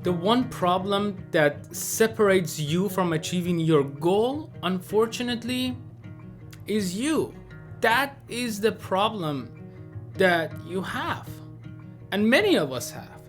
The one problem that separates you from achieving your goal, unfortunately, is you. That is the problem that you have. And many of us have.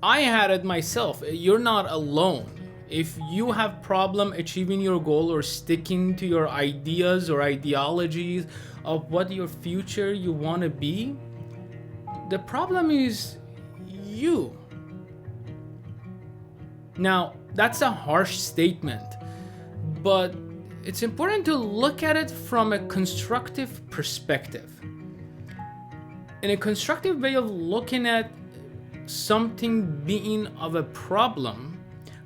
I had it myself. You're not alone. If you have problem achieving your goal or sticking to your ideas or ideologies of what your future you want to be, the problem is you. Now, that's a harsh statement, but it's important to look at it from a constructive perspective. In a constructive way of looking at something being of a problem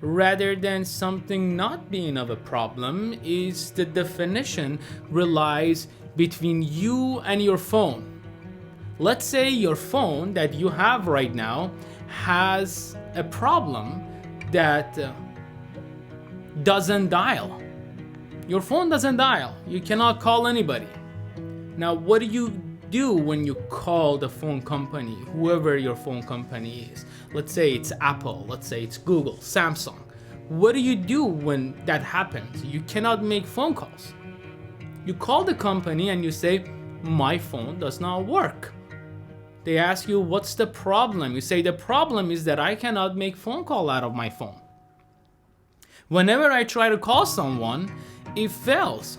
rather than something not being of a problem is the definition relies between you and your phone. Let's say your phone that you have right now has a problem that doesn't dial. Your phone doesn't dial. You cannot call anybody. Now, what do you do when you call the phone company, whoever your phone company is? Let's say it's Apple, let's say it's Google, Samsung. What do you do when that happens? You cannot make phone calls. You call the company and you say, my phone does not work. They ask you, what's the problem? You say, the problem is that I cannot make phone call out of my phone. Whenever I try to call someone, it fails.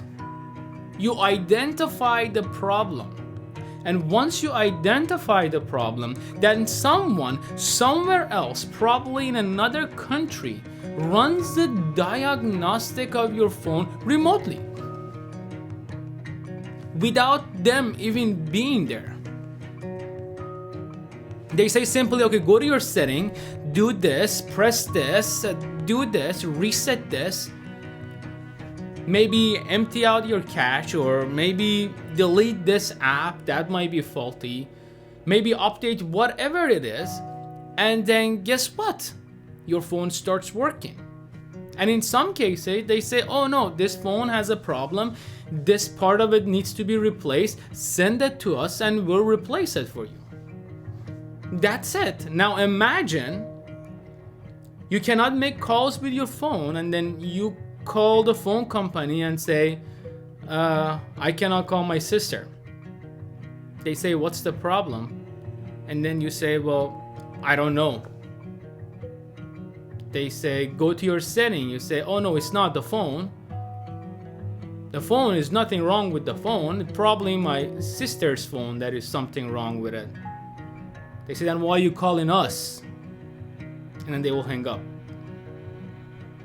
You identify the problem. And once you identify the problem, then someone somewhere else, probably in another country, runs the diagnostic of your phone remotely without them even being there. They say simply, okay, go to your setting, do this, press this, do this, reset this, maybe empty out your cache, or maybe delete this app that might be faulty, maybe update whatever it is, and then guess what? Your phone starts working. And in some cases, they say, oh no, this phone has a problem, this part of it needs to be replaced, send it to us and we'll replace it for you. That's it. Now imagine you cannot make calls with your phone and then you call the phone company and say, I cannot call my sister. They say, what's the problem? And then you say, well, I don't know. They say, go to your setting. You say, oh no, it's not the phone. The phone is nothing wrong with the phone. It's probably my sister's phone that is something wrong with it. They say, then why are you calling us? And then they will hang up.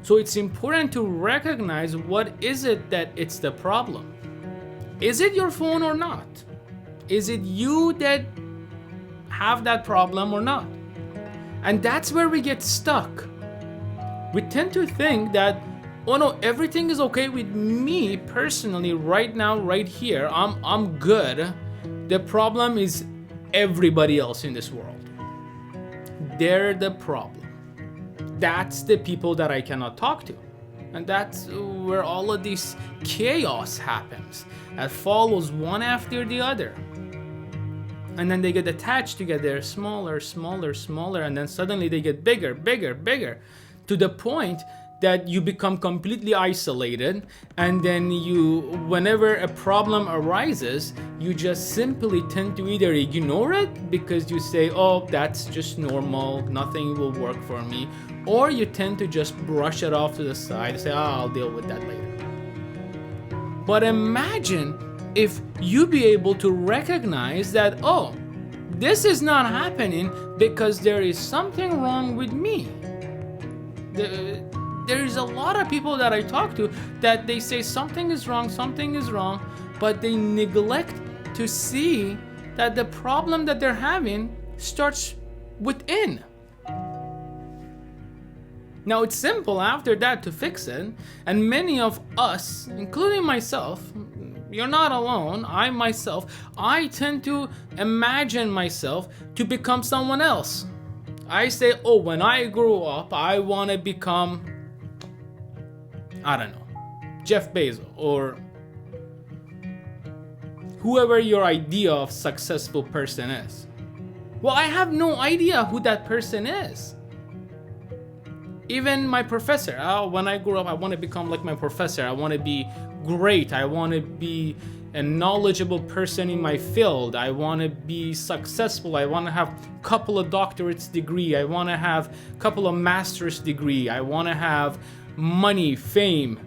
So it's important to recognize what is it that it's the problem. Is it your phone or not? Is it you that have that problem or not? And that's where we get stuck. We tend to think that, oh no, everything is okay with me personally right now, right here. I'm good. The problem is everybody else in this world. They're the problem. That's the people that I cannot talk to. And that's where all of this chaos happens. That follows one after the other. And then they get attached together, smaller, smaller, smaller, and then suddenly they get bigger, bigger, bigger, to the point that you become completely isolated, and then you, whenever a problem arises, you just simply tend to either ignore it because you say, oh, that's just normal, nothing will work for me, or you tend to just brush it off to the side and say, oh, I'll deal with that later. But imagine if you be able to recognize that, oh, this is not happening because there is something wrong with me. There is a lot of people that I talk to that they say something is wrong, but they neglect to see that the problem that they're having starts within. Now it's simple after that to fix it, and many of us, including myself, you're not alone, I tend to imagine myself to become someone else. I say, oh, when I grow up, I want to become, I don't know, Jeff Bezos or whoever your idea of successful person is. Well, I have no idea who that person is. Even my professor. Oh, when I grew up, I want to become like my professor. I want to be great. I want to be a knowledgeable person in my field. I want to be successful. I want to have a couple of doctorates degree. I want to have a couple of master's degree. I want to have money, fame,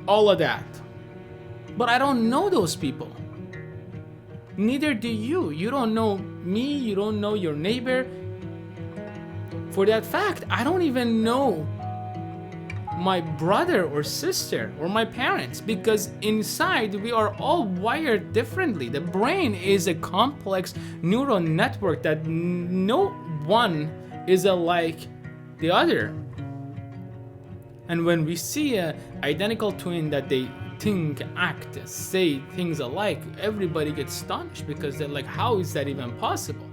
all of that. But I don't know those people. Neither do you. You don't know me. You don't know your neighbor. For that fact, I don't even know my brother or sister or my parents, because inside we are all wired differently. The brain is a complex neural network that no one is alike the other. And when we see an identical twin that they think, act, say things alike, everybody gets astonished because they're like, how is that even possible?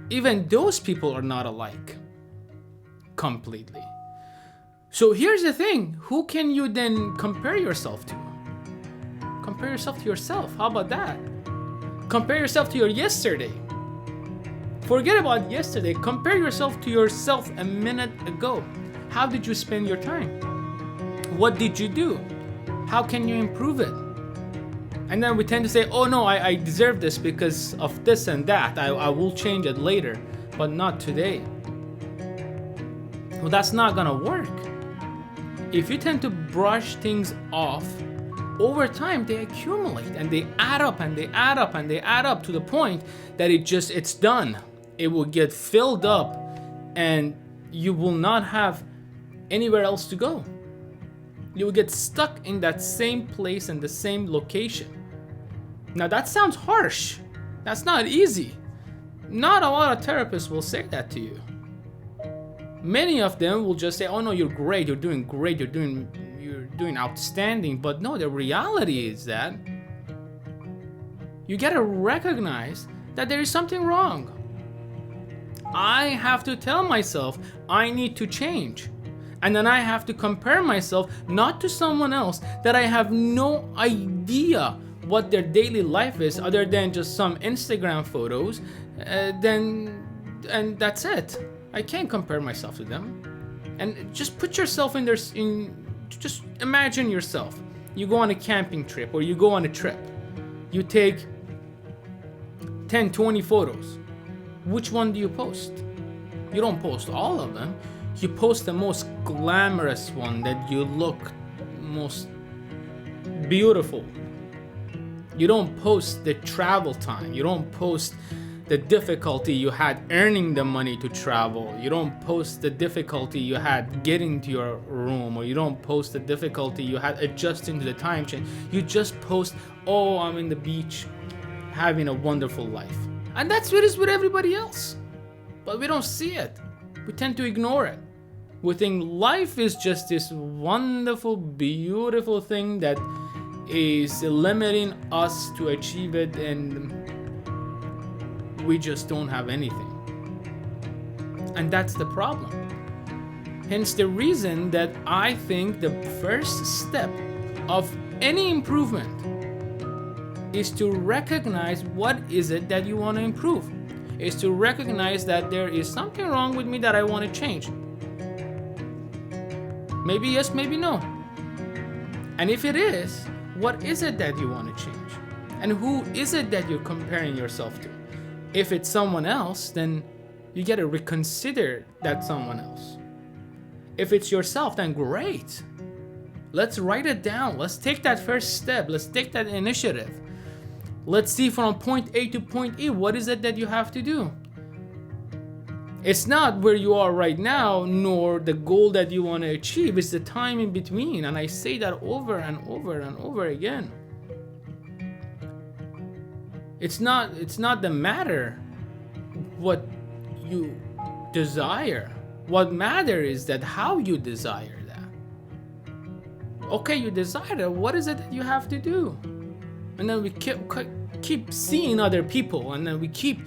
Even those people are not alike completely. So here's the thing, who can you then compare yourself to? Compare yourself to yourself. How about that? Compare yourself to your yesterday. Forget about yesterday. Compare yourself to yourself a minute ago. How did you spend your time? What did you do? How can you improve it? And then we tend to say, oh no, I deserve this because of this and that. I will change it later, but not today. Well, that's not gonna work. If you tend to brush things off, over time they accumulate and they add up and they add up and they add up to the point that it's done. It will get filled up and you will not have anywhere else to go. You will get stuck in that same place and the same location. Now that sounds harsh. That's not easy. Not a lot of therapists will say that to you. Many of them will just say, oh no, you're great, you're doing great, you're doing outstanding. But no, the reality is that you gotta recognize that there is something wrong. I have to tell myself I need to change. And then I have to compare myself not to someone else that I have no idea what their daily life is other than just some Instagram photos, and that's it. I can't compare myself to them. And just put yourself in there, just imagine yourself. You go on a camping trip or you go on a trip. You take 10, 20 photos. Which one do you post? You don't post all of them. You post the most glamorous one that you look most beautiful. You don't post the travel time. You don't post the difficulty you had earning the money to travel. You don't post the difficulty you had getting to your room, or you don't post the difficulty you had adjusting to the time change. You just post, oh, I'm in the beach having a wonderful life. And that's what it is with everybody else. But we don't see it. We tend to ignore it. We think life is just this wonderful, beautiful thing that is limiting us to achieve it, and we just don't have anything. And that's the problem. Hence the reason that I think the first step of any improvement is to recognize what is it that you want to improve. Is to recognize that there is something wrong with me that I want to change. Maybe yes, maybe no. And if it is, what is it that you want to change? And who is it that you're comparing yourself to? If it's someone else, then you got to reconsider that someone else. If it's yourself, then great. Let's write it down. Let's take that first step. Let's take that initiative. Let's see from point A to point E, what is it that you have to do? It's not where you are right now, nor the goal that you want to achieve. It's the time in between. And I say that over and over and over again. It's not the matter what you desire. What matters is that how you desire that. Okay, you desire that. What is it that you have to do? And then we keep seeing other people, and then we keep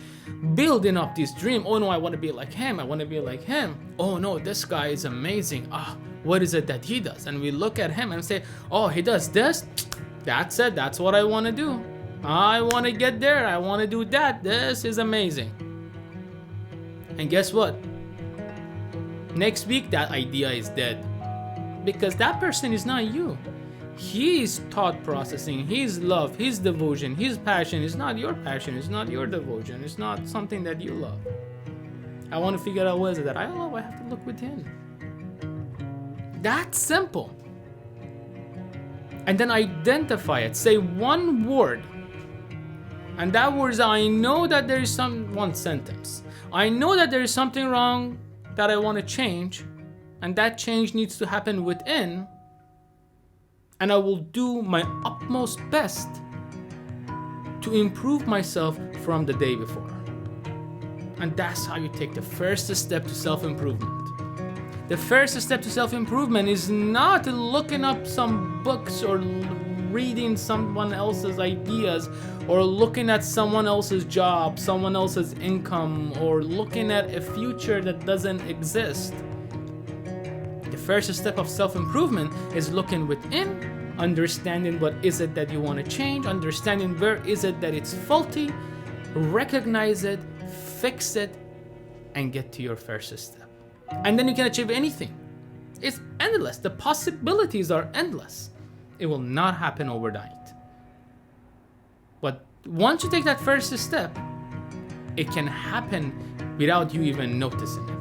building up this dream. Oh no, I want to be like him. I want to be like him. Oh no, this guy is amazing. What is it that he does? And we look at him and say, oh, he does this. That's it. That's what I want to do. I want to get there. I want to do that. This is amazing. And guess what? Next week, that idea is dead because that person is not you. His thought processing, his love, his devotion, his passion is not your passion, it's not your devotion, it's not something that you love. I want to figure out what is it that I love, I have to look within. That's simple. And then identify it. Say one word. And that word is, I know that there is one sentence. I know that there is something wrong that I want to change. And that change needs to happen within. And I will do my utmost best to improve myself from the day before. And that's how you take the first step to self-improvement. The first step to self-improvement is not looking up some books or reading someone else's ideas or looking at someone else's job, someone else's income, or looking at a future that doesn't exist. The first step of self-improvement is looking within, understanding what is it that you want to change, understanding where is it that it's faulty, recognize it, fix it, and get to your first step. And then you can achieve anything. It's endless. The possibilities are endless. It will not happen overnight. But once you take that first step, it can happen without you even noticing it.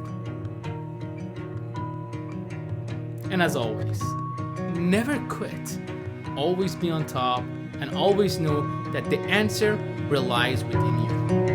And as always, never quit. Always be on top and always know that the answer relies within you.